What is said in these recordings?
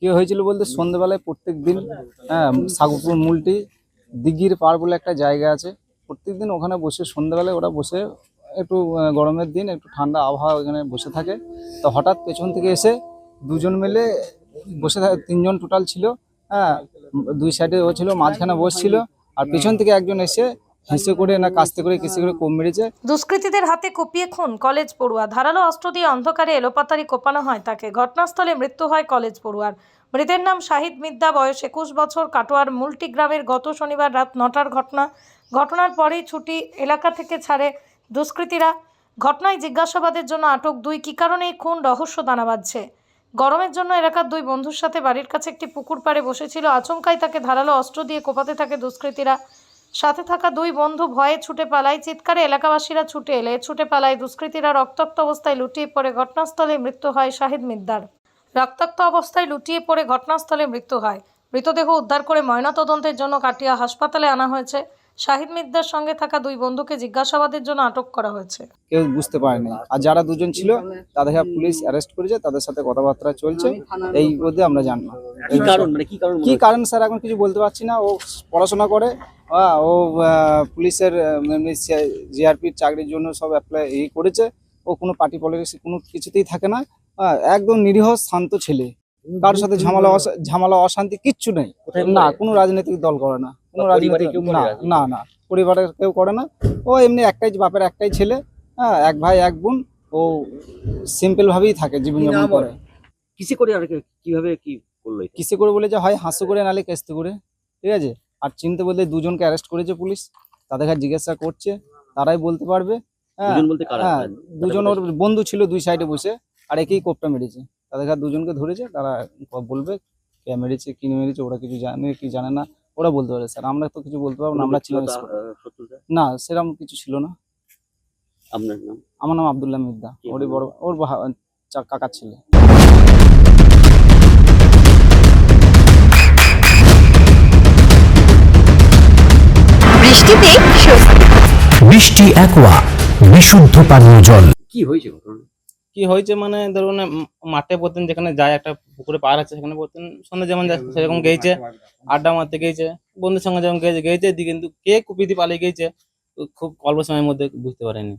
কি হয়েছিল বলতে সন্ধ্যেবেলায় প্রত্যেক দিন সাগুপুর মুলটি দিঘির পাড় বলে একটা জায়গা আছে, প্রত্যেকদিন ওখানে বসে সন্ধ্যেবেলায় ওরা বসে একটু গরমের দিন একটু ঠান্ডা আবহাওয়া ওখানে বসে থাকে। তো হঠাৎ পেছন থেকে এসে দুজন মিলে বসে থাকে, তিনজন টোটাল ছিল। দুই সাইডে ও ছিল, মাঝখানে বসছিল, আর পেছন থেকে একজন এসে হেসে করে না কাস্তে করে কিসে করে কোপ মেরেছে। দুষ্কৃতীদের হাতে কুপিয়ে খুন কলেজ পড়ুয়া। ধারালো অস্ত্র দিয়ে অন্ধকারে এলোপাতাড়ি কোপানো হয় তাকে। ঘটনাস্থলে মৃত্যু হয় কলেজ পড়ুয়ার। মৃতের নাম শাহিদ মিদ্দা, বয়স 21 বছর, কাটোয়ার মুলটি গ্রামের। গত শনিবার রাত 9টার ঘটনা। ঘটনার পরেই ছুটি এলাকা থেকে ছাড়ে দুষ্কৃতীরা। ঘটনায় জিজ্ঞাসাবাদের জন্য আটক 2। কী কারণে এই খুন, রহস্য দানা বাঁধছে। গরমের জন্য এলাকার 2 বন্ধুর সাথে বাড়ির কাছে একটি পুকুর পাড়ে বসেছিল। আচমকাই তাকে ধারালো অস্ত্র দিয়ে কোপাতে থাকে দুষ্কৃতীরা। সাথে থাকা 2 বন্ধু ভয়ে ছুটে পালায়। চিৎকারে এলাকাবাসীরা ছুটে এলে ছুটে পালায় দুষ্কৃতীরা। রক্তাক্ত অবস্থায় লুটিয়ে পড়ে ঘটনাস্থলে মৃত্যু হয় শাহিদ মিদ্দার। রক্তাক্ত অবস্থায় লুটিয়ে পড়ে ঘটনাস্থলে মৃত্যু হয়। মৃতদেহ উদ্ধার করে ময়নাতদন্তের জন্য কাটিয়া হাসপাতালে আনা হয়েছে। শাহিদ মিদ্দার সঙ্গে থাকা 2 বন্ধুকে জিজ্ঞাসাবাদের জন্য আটক করা হয়েছে। কেউ বুঝতে পারেনি, আর যারা দুজন ছিল তাদেরকে পুলিশ অ্যারেস্ট করেছে, তাদের সাথে কথাবার্তা চলছে। এই মধ্যে আমরা জানি না কি কারণ স্যার এখন কিছু বলতে পারছি না। ও পড়াশোনা করে, ও পুলিশের জিআরপির চাকরির জন্য সব অ্যাপ্লাই করেছে। ও কোনো পার্টি পলিটিক্স কোনো কিছুতেই থাকে না। একদম নিরীহ শান্ত ছেলে, কারোর সাথে ঝামেলা অশান্তি কিচ্ছু নেই। না, কোনো রাজনৈতিক দল করে না, কোনো রাজনৈতিক না না পরিবারের কেউ করে না। ও এমনি একটাই, বাপের একটাই ছেলে, এক ভাই এক বোন। ও সিম্পল ভাবেই থাকে, জীবনযাপন করে। কিসে করে আর কিভাবে কি করলো? কিসে করে বলে যে হয় হাসু করে নালে কেস্তে করে, ঠিক আছে। আর চিনতে বলতে 2জনকে অ্যারেস্ট করেছে পুলিশ, তাদের কাছে জিজ্ঞাসা করছে, তারাই বলতে পারবে। হ্যাঁ, 2জন ওর বন্ধু ছিল 2 সাইডে বসে, আর একেই কোপটা মেরেছে। তাদের কাছে 2জনকে ধরেছে, তারা বলবে কে মেরেছে, কি মেরেছে। ওরা কিছু জানে কি জানে না, ওরা বলতে পারে। স্যার আমরা তো কিছু বলতে পারবো না, আমরা ছিলাম না, সেরকম কিছু ছিল না। আপনার নাম? আমার নাম আব্দুল্লাহ মিদ্দা, ওরই বড়, ওর কাকার ছেলে। বৃষ্টিতে বৃষ্টি অ্যাকোয়া বিশুদ্ধ পানীয় জল। কি হয়েছে ঘটনা? কি হয়েছে মানে ধরুন মাঠে পড়তেন, যেখানে যায় একটা পুকুরে পাড় আছে, সেখানে পড়তেন। সন্ধ্যে যেমন সেরকম গেছে, আড্ডা মারতে গেছে, বন্ধুর সঙ্গে যেমন গেছে, কিন্তু কে কুপিতে পালিয়ে গেছে খুব অল্প সময়ের মধ্যে বুঝতে পারেনি।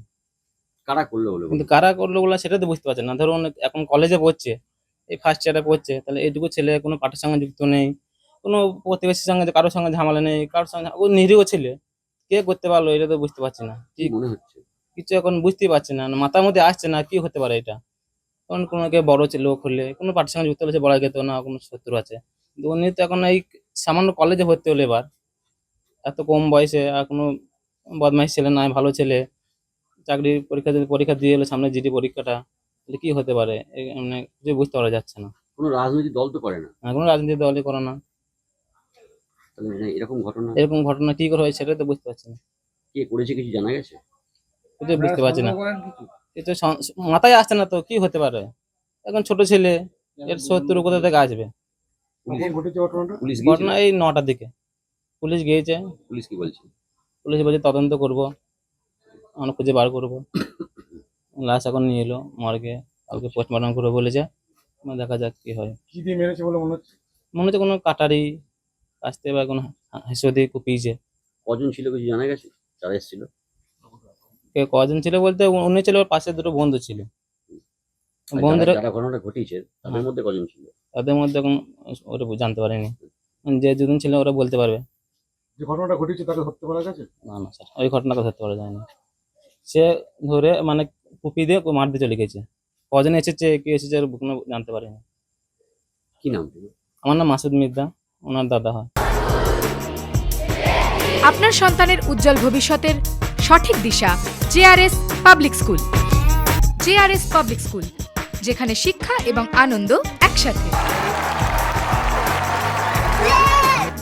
কারা করলো বলে? কিন্তু কারা করলো বলে সেটা তো বুঝতে পারছে না। ধরুন এখন কলেজে পড়ছে, এই ফার্স্ট ইয়ারে পড়ছে, তাহলে এইটুকু ছেলে কোনো পার্টির সঙ্গে যুক্ত নেই, কোনো প্রতিবেশীর সঙ্গে কারোর সঙ্গে ঝামেলা নেই, কারোর সঙ্গে, ও নিরীহ ছেলে, কে করতে পারলো এটা তো বুঝতে পারছি না। কি মনে হচ্ছে? কিছু এখন বুঝতেই পারছি না, মাথার মধ্যে আসছে না কি হতে পারে এটা। কারণ কোনো কে বড় লোক হলে, কোনো পার্টির সঙ্গে যুক্ত হলে বলা যেত না কোনো শত্রু আছে। কিন্তু উনি তো এখন এই সামান্য কলেজে ভর্তি হলে, এবার এত কম বয়সে, আর কোনো বদমাইশ ছেলে নয়, ভালো ছেলে। চাকরির পরীক্ষা দিয়ে এলো সামনে, জিডি পরীক্ষাটা, তাহলে কি হতে পারে মানে কিছু বুঝতে পারা যাচ্ছে না। কোনো রাজনৈতিক দল তো করে না? কোনো রাজনীতি দলই করে না। তাহলে এরকম ঘটনা কি করে হয় সেটা তো বুঝতে পারছি না। কে করেছে কিছু জানা গেছে? কিছু বুঝতে পারছি না, কিছু মাথায় আসছে না তো কি হতে পারে। এখন ছোট ছেলে, এর শত্রু কোথা থেকে আসবে। ঘটনা এই 9টার দিকে পুলিশ গিয়েছে। পুলিশ কি বলছে? পুলিশ বলছে তদন্ত করবো, আমরা খুঁজে বার করবো। লাশ এখন নিয়ে এলো মর্গে, কালকে পোস্টমর্টম করবো বলেছে। দেখা যাক কি হয়। কি দিয়ে মেরেছে বলে মনে হচ্ছে? মনে হচ্ছে কোনো কাটারি কাছতে বা কোনো হেসো দিয়ে কুপিয়েছে। কজন ছিল কিছু জানা গেছে? যারা এসেছিল কে কজন ছিল বলতে উনি ছিল, ওর পাশে 2 বন্ধু ছিল। বন্ধুরা যারা ঘটনাটা ঘটিয়েছে তাদের মধ্যে কজন ছিল? তাদের মধ্যে এখন ওরা জানতে পারেনি, যে 2জন ছিল ওরা বলতে পারবে। যে ঘটনাটা ঘটেছে তাকে ধরতে পারা গেছে? না না স্যার, ওই ঘটনাকে ধরতে পারা যায়নি। সে ধরে মানে কুপি দিয়ে মারতে চলে গেছে। কজন এসেছে, কি এসেছে কোনো জানতে পারেনি। কি নাম? আমার নাম মাসুদ মিদ্দা, ওনার দাদা হয়। আপনার সন্তানের উজ্জ্বল ভবিষ্যতের সঠিক দিশা JRS public school. JRS public school, যেখানে শিক্ষা এবং আনন্দ একসাথে।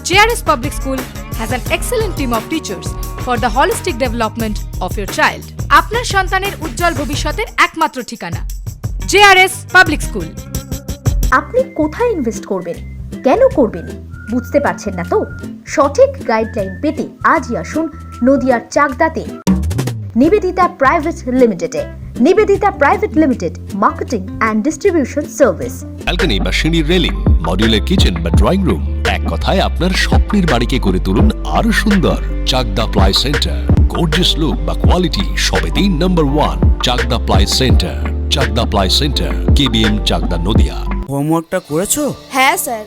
JRS public school has an excellent team of teachers for the holistic development of your child. আপনার সন্তানের উজ্জ্বল ভবিষ্যতের একমাত্র ঠিকানা জেআরএস পাবলিক স্কুল। আপনি কোথায় ইনভেস্ট করবেন, কেন করবেন বুঝতে পারছেন না তো? সঠিক গাইডলাইন পেতে আজই আসুন নদিয়ার চাকদাতে নিবেদিতা প্রাইভেট লিমিটেডে। Nivedita private limited, marketing and distribution service. Balcony বা সিঁড়ির রেলিং, মডিউলার কিচেন বা ড্রয়িং রুম, এক কথায় আপনার স্বপ্নের বাড়িকে করে তুলুন আরো সুন্দর। Chakdah ply centre, gorgeous look বা কোয়ালিটি সবেতেই number 1। Chakdah ply centre, Chakdah ply centre, KBM, Chakdah, Nadia. হোমওয়ার্কটা করেছো? হ্যাঁ স্যার।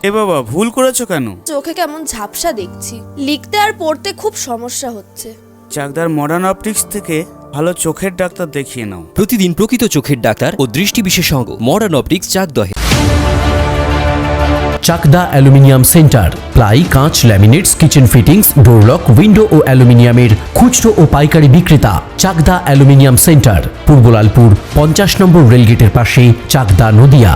এ বাবা, ভুল করেছো কেন? চোখে কেমন ঝাপসা দেখছি, লিখতে আর পড়তে খুব সমস্যা হচ্ছে। চাকদার মডার্ন অপটিক্স থেকে ভালো চোখের ডাক্তার দেখিয়ে নাও। প্রতিদিন প্রকৃত চোখের ডাক্তার ও দৃষ্টি বিশেষজ্ঞ মডার্ন অপটিক্স, চাকদহে। চাকদা অ্যালুমিনিয়াম সেন্টার, প্লাই, কাঁচ, laminates, kitchen fittings, door lock, window ও অ্যালুমিনিয়ামের খুচরো ও পাইকারি বিক্রেতা। চাকদা অ্যালুমিনিয়াম সেন্টার, পূর্ব লালপুর 50 নম্বর রেলগেটের পাশে, চাকদা, নদিয়া।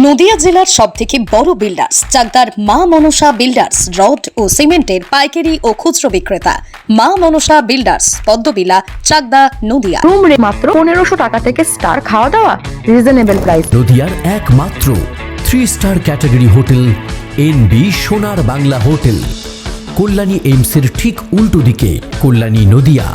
নদিয়া জেলার সবথেকে বড় বিল্ডার্স চাকদার মা মনসা বিল্ডার্স, রড ও সিমেন্টের পাইকারি ও খুচরো বিক্রেতা। মা মনসা বিল্ডার্স, পদ্মবিলা, চাকদা, নদিয়া। রুম রে মাত্র 1500 টাকা থেকে স্টার, খাওয়া দাওয়া রিজনেবল প্রাইস। নদিয়ার একমাত্র 3 স্টার ক্যাটাগরি হোটেল এনবি সোনার বাংলা হোটেল, কল্যাণী এইমসের ঠিক উল্টো দিকে, কল্যাণী, নদিয়া।